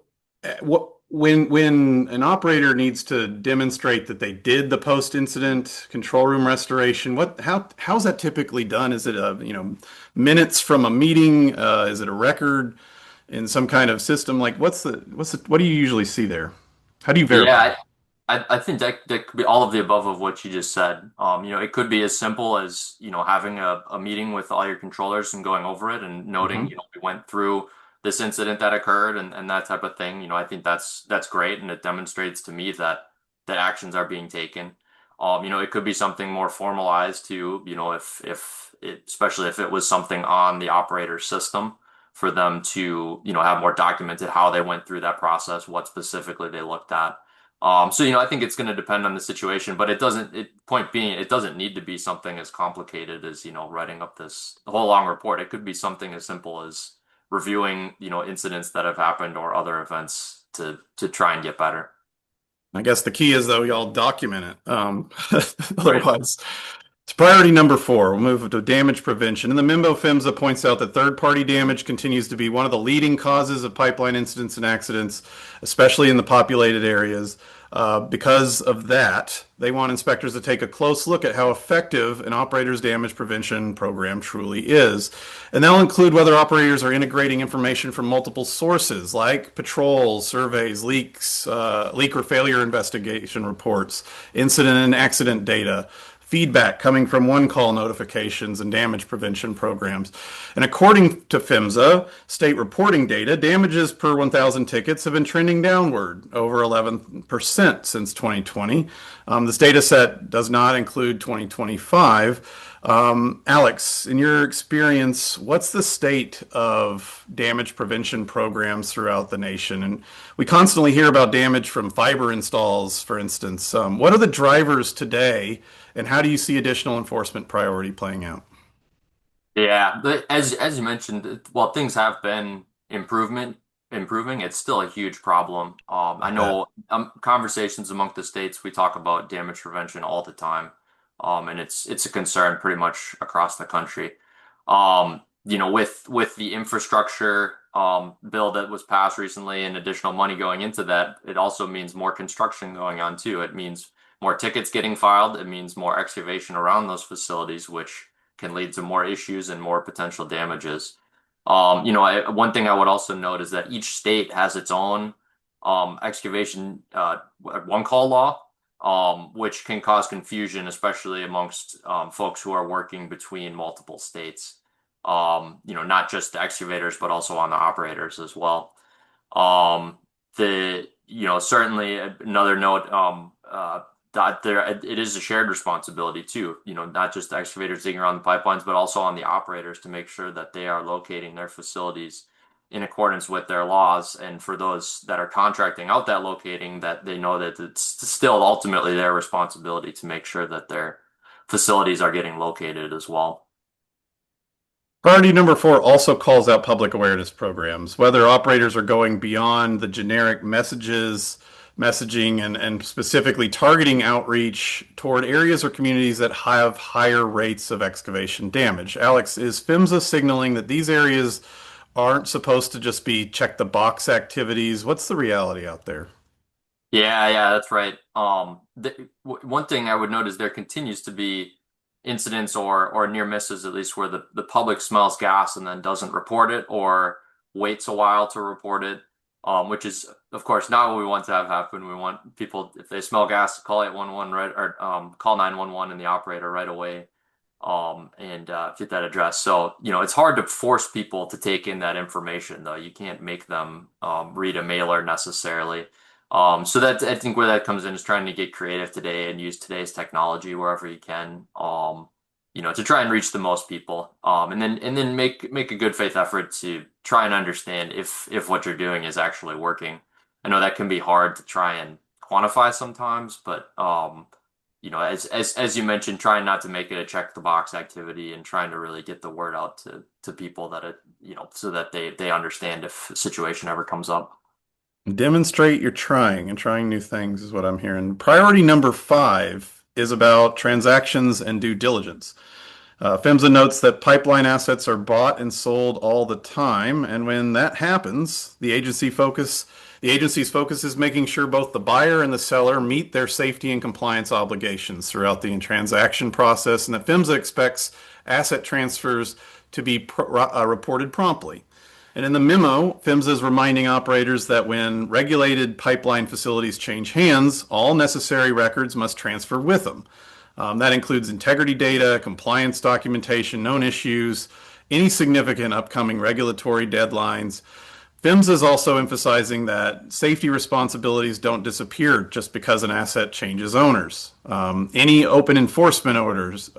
when an operator needs to demonstrate that they did the post-incident control room restoration, how's that typically done? Is it minutes from a meeting? Is it a record in some kind of system? Like, what do you usually see there? How do you verify? Yeah, I think that could be all of the above of what you just said. It could be as simple as, having a meeting with all your controllers and going over it and noting, Hmm. we went through this incident that occurred and that type of thing. I think that's great and it demonstrates to me that actions are being taken. It could be something more formalized too, especially if it was something on the operator system for them to, have more documented how they went through that process, what specifically they looked at. So I think it's going to depend on the situation, but point being, it doesn't need to be something as complicated as, writing up this whole long report. It could be something as simple as reviewing, incidents that have happened or other events to try and get better. I guess the key is though y'all document it. Right. Otherwise, it's priority number four. We'll move to damage prevention. And the memo PHMSA points out that third-party damage continues to be one of the leading causes of pipeline incidents and accidents, especially in the populated areas. Because of that, they want inspectors to take a close look at how effective an operator's damage prevention program truly is. And that'll include whether operators are integrating information from multiple sources like patrols, surveys, leaks, leak or failure investigation reports, incident and accident data, feedback coming from one-call notifications and damage prevention programs. And according to PHMSA, state reporting data, damages per 1,000 tickets have been trending downward over 11% since 2020. This data set does not include 2025. Alex, in your experience, what's the state of damage prevention programs throughout the nation? And we constantly hear about damage from fiber installs, for instance. What are the drivers today, and how do you see additional enforcement priority playing out? Yeah, but as you mentioned, while things have been improving, it's still a huge problem. I I bet. know conversations among the states, we talk about damage prevention all the time, and it's a concern pretty much across the country. With the infrastructure bill that was passed recently and additional money going into that, it also means more construction going on too. It means more tickets getting filed. It means more excavation around those facilities, which can lead to more issues and more potential damages. One thing I would also note is that each state has its own excavation one call law, which can cause confusion, especially amongst folks who are working between multiple states. Not just the excavators, but also on the operators as well. Um, Certainly another note, that it is a shared responsibility too, not just the excavators digging around the pipelines, but also on the operators to make sure that they are locating their facilities in accordance with their laws. And for those that are contracting out that locating, that they know that it's still ultimately their responsibility to make sure that their facilities are getting located as well. Priority number four also calls out public awareness programs, whether operators are going beyond the generic messaging and specifically targeting outreach toward areas or communities that have higher rates of excavation damage. Alex, is PHMSA signaling that these areas aren't supposed to just be check the box activities? What's the reality out there? Yeah, that's right. One thing I would note is there continues to be incidents or near misses, at least where the public smells gas and then doesn't report it or waits a while to report it, which is, of course, not what we want to have happen. We want people, if they smell gas, to call 811 right or call 911 and the operator right away, and get that addressed. So, it's hard to force people to take in that information, though. You can't make them read a mailer necessarily. So that I think where that comes in is trying to get creative today and use today's technology wherever you can, to try and reach the most people, and then make a good faith effort to try and understand if what you're doing is actually working. I know that can be hard to try and quantify sometimes, but as you mentioned, trying not to make it a check the box activity and trying to really get the word out to people that so that they understand if a situation ever comes up. Demonstrate you're trying and trying new things is what I'm hearing. Priority number five is about transactions and due diligence. PHMSA notes that pipeline assets are bought and sold all the time, and when that happens, the agency's focus is making sure both the buyer and the seller meet their safety and compliance obligations throughout the transaction process, and that PHMSA expects asset transfers to be reported promptly. And in the memo, PHMSA is reminding operators that when regulated pipeline facilities change hands, all necessary records must transfer with them. That includes integrity data, compliance documentation, known issues, any significant upcoming regulatory deadlines. PHMSA is also emphasizing that safety responsibilities don't disappear just because an asset changes owners. Any open enforcement orders,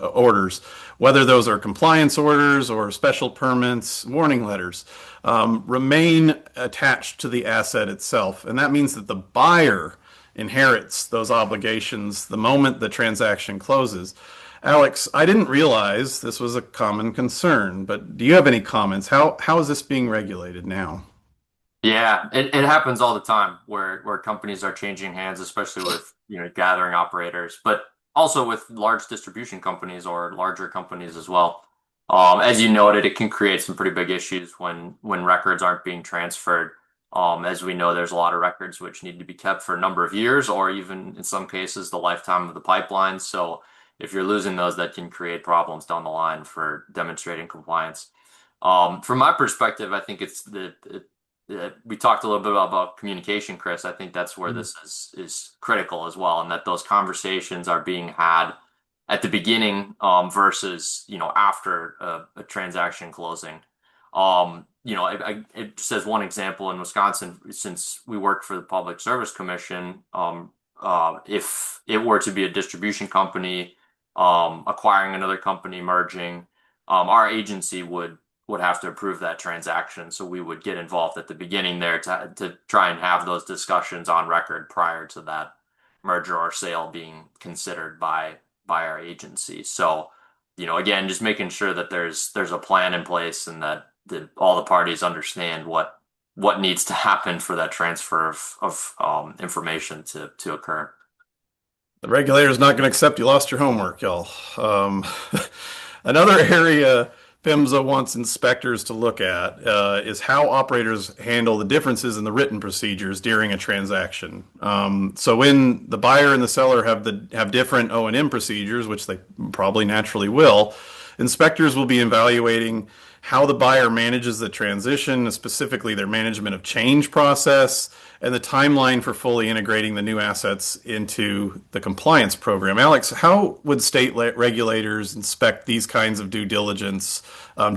whether those are compliance orders or special permits, warning letters, remain attached to the asset itself. And that means that the buyer inherits those obligations the moment the transaction closes. Alex, I didn't realize this was a common concern, but do you have any comments? How is this being regulated now? Yeah, it happens all the time where companies are changing hands, especially with, gathering operators, but also with large distribution companies or larger companies as well. As you noted, it can create some pretty big issues when records aren't being transferred. As we know, there's a lot of records which need to be kept for a number of years, or even in some cases, the lifetime of the pipeline. So if you're losing those, that can create problems down the line for demonstrating compliance. From my perspective, I think we talked a little bit about communication, Chris. I think that's where this is critical as well, and that those conversations are being had at the beginning, versus after a transaction closing. It just as one example in Wisconsin, since we work for the Public Service Commission, if it were to be a distribution company acquiring another company, merging, our agency would have to approve that transaction. So we would get involved at the beginning there to try and have those discussions on record prior to that merger or sale being considered by our agency. So, again, just making sure that there's a plan in place and that all the parties understand what needs to happen for that transfer of information to occur. The regulator's not going to accept you lost your homework, y'all. Another area PHMSA wants inspectors to look at is how operators handle the differences in the written procedures during a transaction. So when the buyer and the seller have different O&M procedures, which they probably naturally will, inspectors will be evaluating how the buyer manages the transition, specifically their management of change process, and the timeline for fully integrating the new assets into the compliance program. Alex, how would state regulators inspect these kinds of due diligence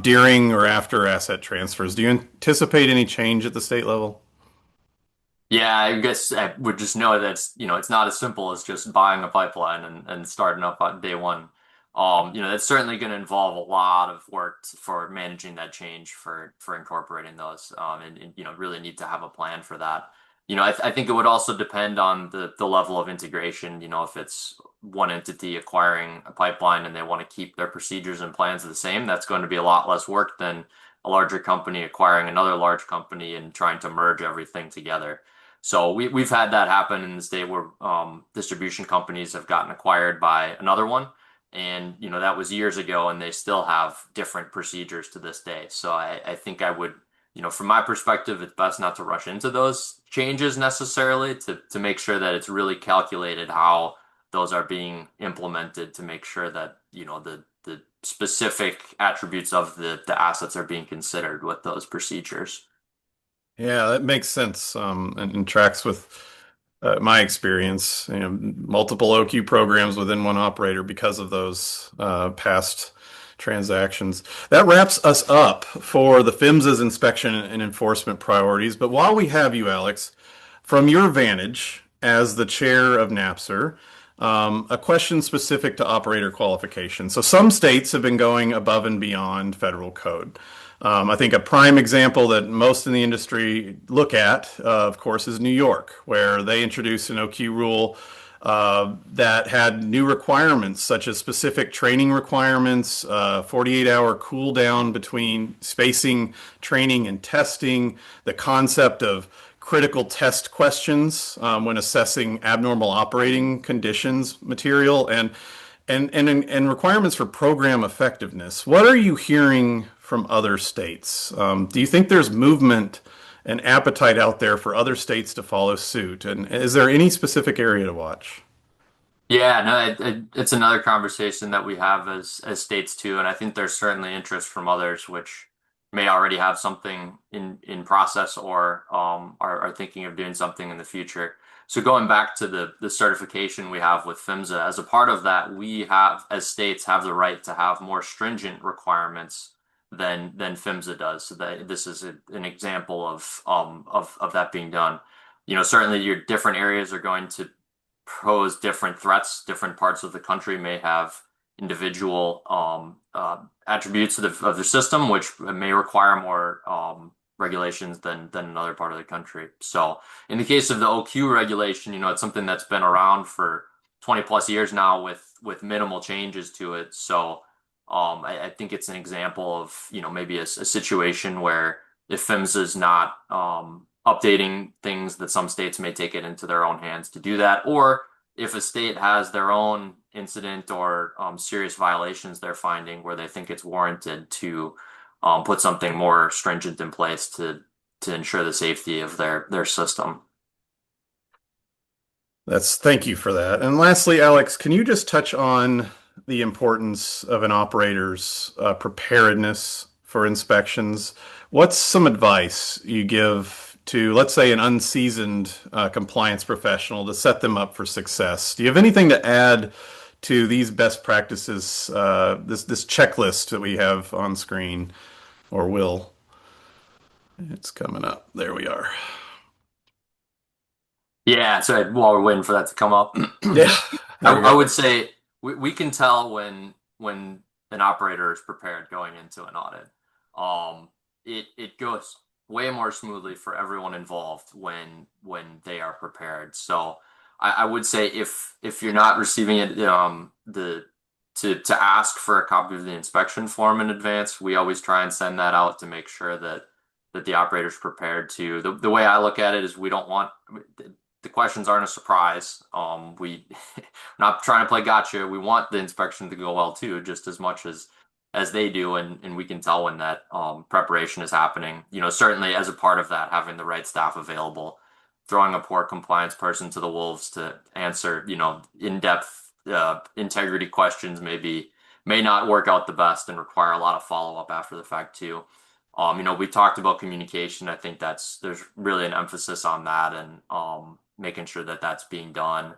during or after asset transfers? Do you anticipate any change at the state level? Yeah, I guess I would just know that it's not as simple as just buying a pipeline and starting up on day one. That's certainly going to involve a lot of work for managing that change for incorporating those, and really need to have a plan for that. I think it would also depend on the level of integration. If it's one entity acquiring a pipeline and they want to keep their procedures and plans the same, that's going to be a lot less work than a larger company acquiring another large company and trying to merge everything together. So we've had that happen in the state where distribution companies have gotten acquired by another one. And that was years ago, and they still have different procedures to this day. So I think I would, from my perspective, it's best not to rush into those changes necessarily to make sure that it's really calculated how those are being implemented to make sure that, the specific attributes of the assets are being considered with those procedures. Yeah, that makes sense, and tracks with my experience. Multiple OQ programs within one operator because of those past transactions. That wraps us up for the PHMSA's inspection and enforcement priorities. But while we have you, Alex, from your vantage as the chair of NAPSR, a question specific to operator qualification. So some states have been going above and beyond federal code. I think a prime example that most in the industry look at, of course, is New York, where they introduced an OQ rule that had new requirements, such as specific training requirements, 48-hour cool down between spacing training and testing, the concept of critical test questions when assessing abnormal operating conditions material, and requirements for program effectiveness. What are you hearing from other states? Do you think there's movement and appetite out there for other states to follow suit? And is there any specific area to watch? Yeah, no, it's another conversation that we have as states too, and I think there's certainly interest from others which may already have something in process or are thinking of doing something in the future. So going back to the certification we have with PHMSA, as a part of that, we have as states have the right to have more stringent requirements than PHMSA does. So that this is an example of that being done. Certainly your different areas are going to pose different threats. Different parts of the country may have individual attributes of the system, which may require more regulations than another part of the country. So in the case of the OQ regulation, it's something that's been around for 20 plus years now with minimal changes to it. So I think it's an example of, maybe a situation where if PHMSA is not updating things, that some states may take it into their own hands to do that, or if a state has their own incident or serious violations they're finding where they think it's warranted to put something more stringent in place to ensure the safety of their system. Thank you for that. And lastly, Alex, can you just touch on the importance of an operator's preparedness for inspections? What's some advice you give to, let's say, an unseasoned compliance professional to set them up for success? Do you have anything to add to these best practices, this checklist that we have on screen, or will? It's coming up. There we are. Yeah, so while we're waiting for that to come up, Yeah, there we I go. would say we can tell when an operator is prepared going into an audit. It goes way more smoothly for everyone involved when they are prepared. So I would say if you're not receiving it, the to ask for a copy of the inspection form in advance, we always try and send that out to make sure that the operator's prepared to. The way I look at it is we don't want the questions aren't a surprise. We not trying to play gotcha. We want the inspection to go well too, just as much as as they do, and we can tell when that preparation is happening. Certainly as a part of that, having the right staff available, throwing a poor compliance person to the wolves to answer, in-depth integrity questions may not work out the best and require a lot of follow-up after the fact too. We talked about communication. I think there's really an emphasis on that and making sure that that's being done.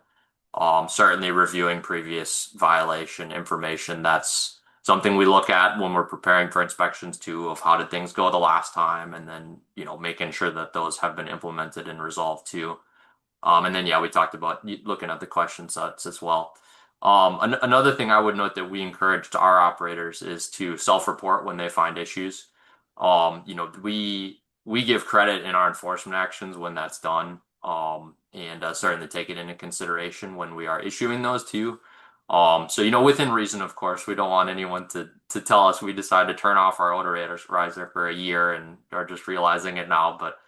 Certainly reviewing previous violation information. That's something we look at when we're preparing for inspections too, of how did things go the last time, and then, making sure that those have been implemented and resolved too. And then, yeah, we talked about looking at the question sets as well. Another thing I would note that we encourage to our operators is to self-report when they find issues. We give credit in our enforcement actions when that's done, and certainly take it into consideration when we are issuing those too. So within reason, of course, we don't want anyone to tell us we decide to turn off our odorizer for a year and are just realizing it now. But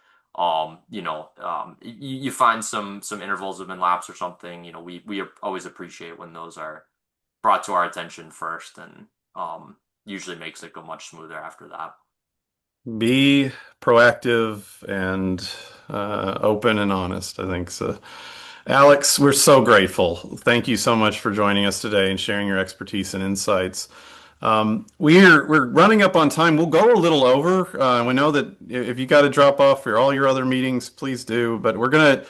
you find some intervals have been lapsed or something. We always appreciate when those are brought to our attention first, and usually makes it go much smoother after that. Be proactive and open and honest, I think so. Alex, we're so grateful. Thank you so much for joining us today and sharing your expertise and insights. We're running up on time. We'll go a little over. We know that if you got to drop off for all your other meetings, please do. But we're gonna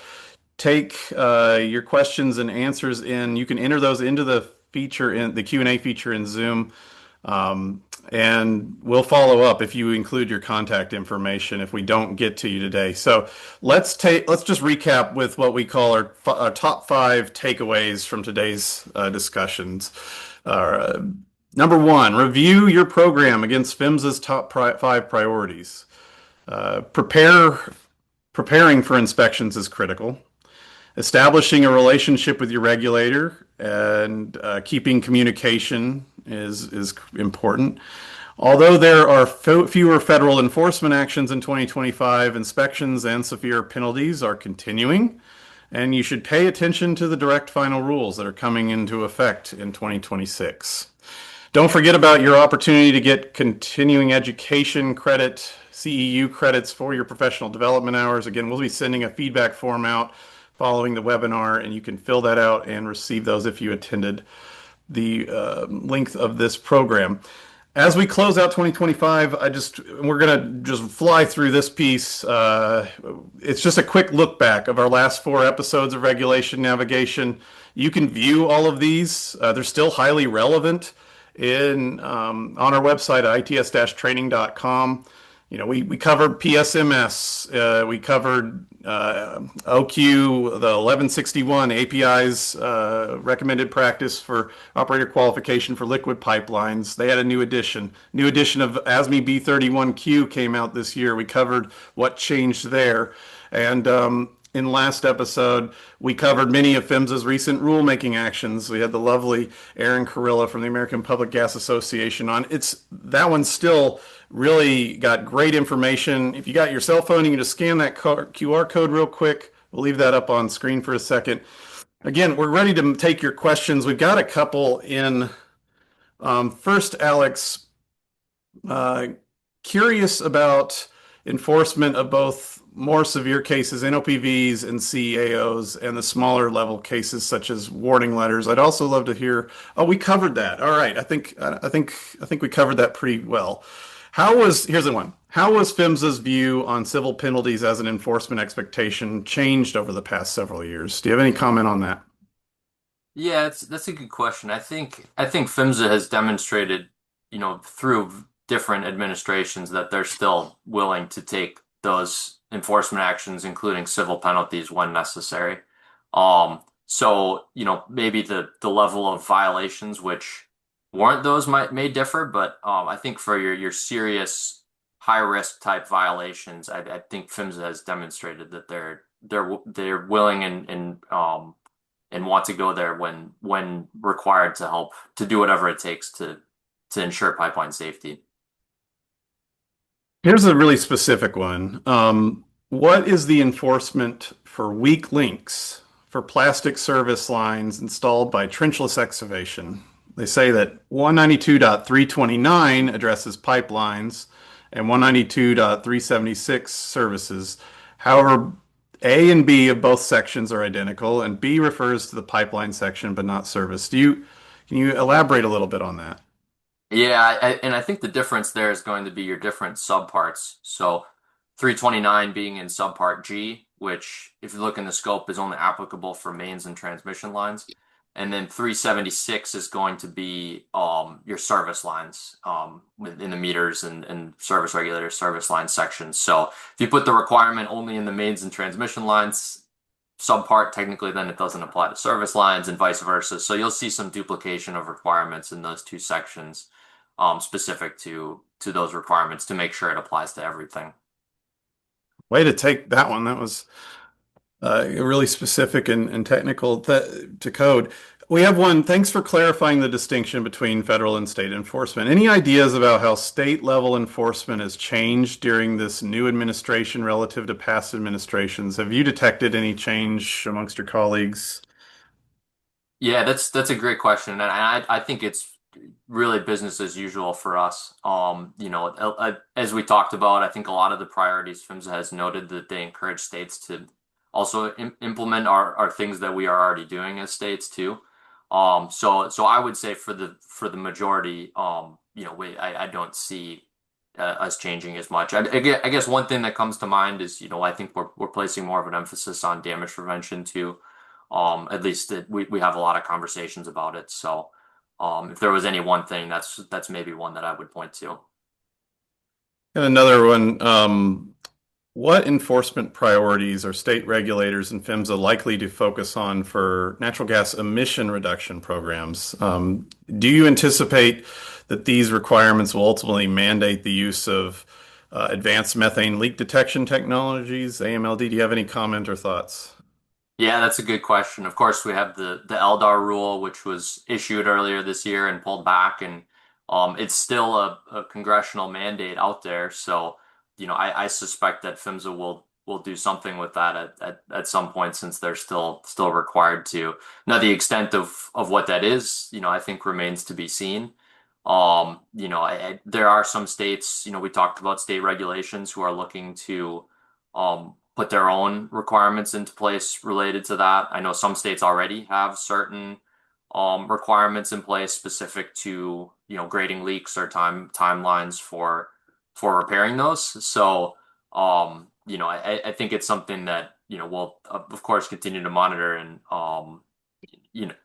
take your questions and answers in. You can enter those into the feature in the Q&A feature in Zoom. And we'll follow up if you include your contact information if we don't get to you today. So let's just recap with what we call our top five takeaways from today's discussions. Number one, review your program against PHMSA's top five priorities. Preparing for inspections is critical. Establishing a relationship with your regulator and keeping communication is important. Although there are fewer federal enforcement actions in 2025, inspections and severe penalties are continuing, and you should pay attention to the direct final rules that are coming into effect in 2026. Don't forget about your opportunity to get continuing education credit, CEU credits for your professional development hours. Again, we'll be sending a feedback form out following the webinar, and you can fill that out and receive those if you attended the length of this program. As we close out 2025, we're gonna just fly through this piece. It's just a quick look back of our last four episodes of Regulation Navigation. You can view all of these. They're still highly relevant on our website at its-training.com. We covered PSMS. We covered OQ, the 1161 API's recommended practice for operator qualification for liquid pipelines. They had a new edition. New edition of ASME B31Q came out this year. We covered what changed there. And in last episode, we covered many of PHMSA's recent rulemaking actions. We had the lovely Aaron Carilla from the American Public Gas Association on. That one's still really got great information. If you got your cell phone, you can just scan that QR code real quick. We'll leave that up on screen for a second. Again, we're ready to take your questions. We've got a couple in. First, Alex, curious about enforcement of both more severe cases, NOPVs and CAOs, and the smaller level cases such as warning letters. I'd also love to hear. Oh, we covered that. All right. I think we covered that pretty well. Here's the one. How was PHMSA's view on civil penalties as an enforcement expectation changed over the past several years? Do you have any comment on that? Yeah, that's a good question. I think PHMSA has demonstrated, through different administrations that they're still willing to take those enforcement actions, including civil penalties when necessary. So, maybe the level of violations which warrant those may differ, but I think for your serious high risk type violations, I think PHMSA has demonstrated that they're willing and want to go there when required to help to do whatever it takes to ensure pipeline safety. Here's a really specific one. What is the enforcement for weak links for plastic service lines installed by trenchless excavation? They say that 192.329 addresses pipelines and 192.376 services. However, A and B of both sections are identical, and B refers to the pipeline section but not service. Can you elaborate a little bit on that? Yeah, and I think the difference there is going to be your different subparts. So 329 being in subpart G, which if you look in the scope is only applicable for mains and transmission lines. And then 376 is going to be your service lines within the meters and service regulator service line sections. So if you put the requirement only in the mains and transmission lines, subpart, technically then it doesn't apply to service lines and vice versa. So you'll see some duplication of requirements in those two sections specific to those requirements to make sure it applies to everything. Way to take that one. That was really specific and technical to code. We have one. Thanks for clarifying the distinction between federal and state enforcement. Any ideas about how state level enforcement has changed during this new administration relative to past administrations? Have you detected any change amongst your colleagues? Yeah, that's a great question, and I think it's really business as usual for us. As we talked about, I think a lot of the priorities PHMSA has noted that they encourage states to also implement are things that we are already doing as states too. So I would say for the majority, I don't see us changing as much. I guess one thing that comes to mind is, I think we're placing more of an emphasis on damage prevention too. At least we have a lot of conversations about it. So, if there was any one thing, that's maybe one that I would point to. And another one, what enforcement priorities are state regulators and PHMSA likely to focus on for natural gas emission reduction programs? Do you anticipate that these requirements will ultimately mandate the use of advanced methane leak detection technologies, AMLD? Do you have any comment or thoughts? Yeah, that's a good question. Of course, we have the LDAR rule, which was issued earlier this year and pulled back, and it's still a congressional mandate out there. So, I suspect that PHMSA will do something with that at some point since they're still required to. Now, the extent of what that is, I think remains to be seen. There are some states, we talked about state regulations who are looking to put their own requirements into place related to that. I know some states already have certain requirements in place specific to grading leaks or timelines for repairing those. So I think it's something that we'll of course continue to monitor and you know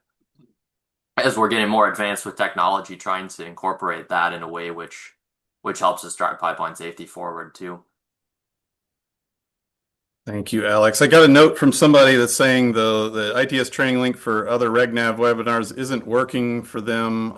as we're getting more advanced with technology, trying to incorporate that in a way which helps us drive pipeline safety forward too. Thank you, Alex. I got a note from somebody that's saying the ITS training link for other RegNav webinars isn't working for them.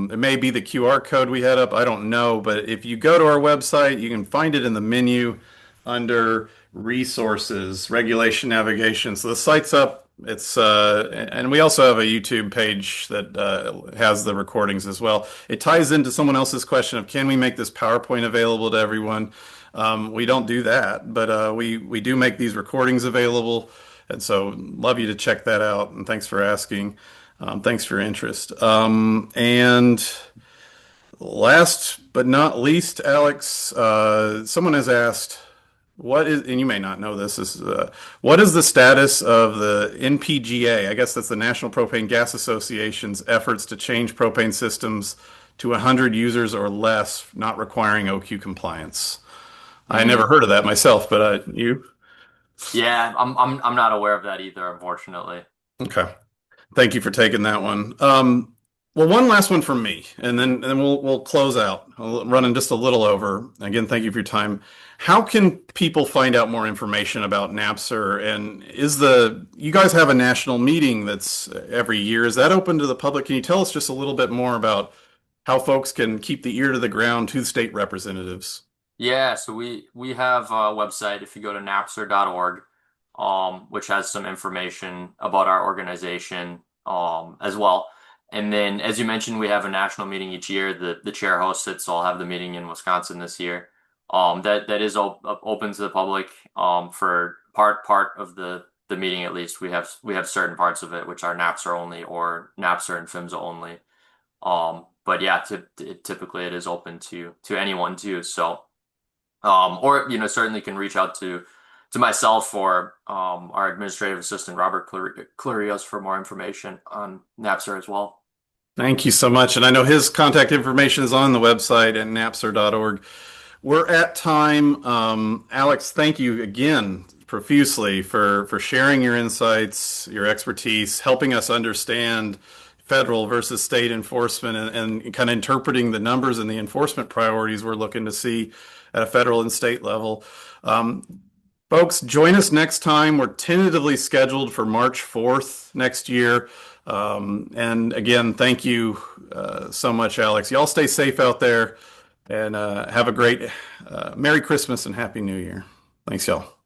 It may be the QR code we had up. I don't know. But if you go to our website, you can find it in the menu under resources, regulation navigation. So the site's up. And we also have a YouTube page that has the recordings as well. It ties into someone else's question of can we make this PowerPoint available to everyone? We don't do that, but we do make these recordings available, and so love you to check that out. And thanks for asking. Thanks for your interest. And last but not least, Alex, someone has asked, what is, and you may not know this, what is the status of the NPGA? I guess that's the National Propane Gas Association's efforts to change propane systems to 100 users or less, not requiring OQ compliance. I Mm. never heard of that myself, but you? Yeah, I'm not aware of that either, unfortunately. Okay. Thank you for taking that one. Well, one last one from me, and then we'll close out. I'm running just a little over. Again, thank you for your time. How can people find out more information about NAPSR? And you guys have a national meeting that's every year. Is that open to the public? Can you tell us just a little bit more about how folks can keep the ear to the ground to state representatives? Yeah, so we have a website if you go to napsr.org, which has some information about our organization as well. And then, as you mentioned, we have a national meeting each year. The chair hosts it, so I'll have the meeting in Wisconsin this year. That is open to the public for part of the meeting at least. We have certain parts of it which are NAPSR only or NAPSR and PHMSA only. But yeah, typically it is open to anyone too. So, or certainly can reach out to myself or our administrative assistant Robert Clarios for more information on NAPSR as well. Thank you so much. And I know his contact information is on the website at napsr.org. We're at time. Alex, thank you again profusely for sharing your insights, your expertise, helping us understand federal versus state enforcement and kind of interpreting the numbers and the enforcement priorities we're looking to see at a federal and state level. Um, Folks, join us next time. We're tentatively scheduled for March 4th next year. And again, thank you so much, Alex. Y'all stay safe out there and have a great Merry Christmas and Happy New Year. Thanks, y'all.